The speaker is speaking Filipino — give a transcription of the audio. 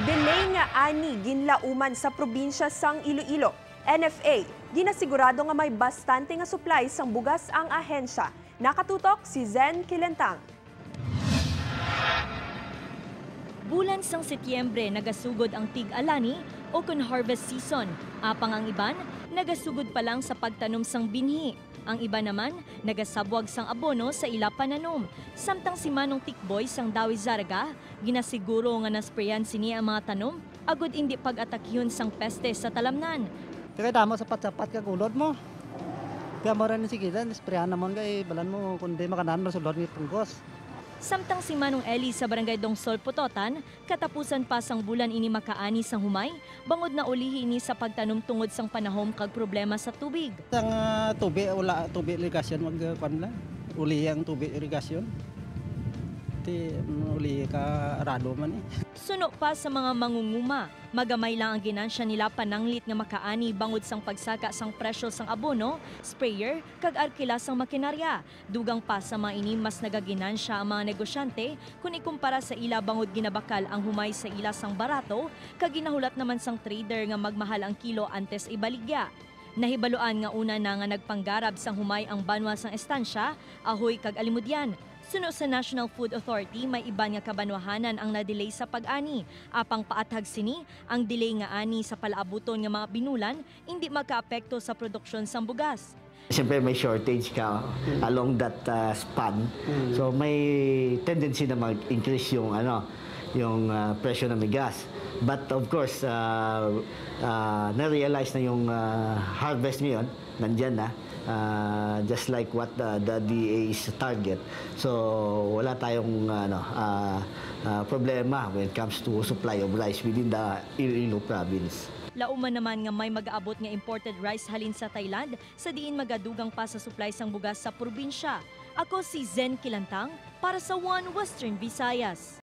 Delay nga ani ginlauman sa probinsya sang Iloilo. NFA, ginasigurado nga may bastante nga supply sang bugas ang ahensya. Nakatutok si Zen Kilentang. Bulan sang Setyembre nagasugod ang tig-alani o kun harvest season. Apang ang iban, nagasugod pa lang sa pagtanom sang binhi. Ang iba naman, nagasabwag sang abono sa ila pananom. Samtang si Manong Tikboy sang Dawi Zaraga, ginasiguro nga nasprayan sini ang mga tanom, agud hindi pag-atakyon sang peste sa talamnan. Kaya tama sapat-sapat ka kulod mo. Kaya mo rin sige, sprayan naman kay balan mo kundi makanan masulod ni punggos. Samtang si Manong Eli sa Barangay Dongsol, Putotan, katapusan pa sang bulan ini makaani sang humay, bangod na ulihi ini sa pagtanom tungod sang panahom kag problema sa tubig. Sang tubig, wala tubig irigasyon, magkuhan lang. Uli ang tubig irigasyon. Uli ka rado man eh. Suno pa sa mga mangunguma, magamay lang ang ginansya nila pananglit nga makaani bangod sang pagsaka sang presyo sang abono, sprayer, kag arkila sang makinarya. Dugang pa sa mga ini mas nagaginansya ang mga negosyante kung ikumpara sa ila bangod ginabakal ang humay sa ila sang barato, kag ginahulat naman sang trader nga magmahal ang kilo antes ibaligya. Nahibaluan nga una na nga nagpanggarab sang humay ang banwa sang estansya, ahoy kag alimudyan. Suno sa National Food Authority, may iba nga kabanwahanan ang na-delay sa pag-ani. Apang paathag sini, ang delay nga ani sa palaabuton nga mga binulan, hindi makaapekto sa produksyon sang bugas. Siyempre may shortage ka along that span. So may tendency na mag-increase yung presyo ng bigas. But of course, na-realize na yung harvest ngayon, nandyan na. Just like what the DA's target. So wala tayong problema when it comes to supply of rice within the Iloilo province. Lauman naman nga may mag-aabot nga imported rice halin sa Thailand sa diin magadugang pa sa supply sang bugas sa probinsya. Ako si Zen Kilentang para sa One Western Visayas.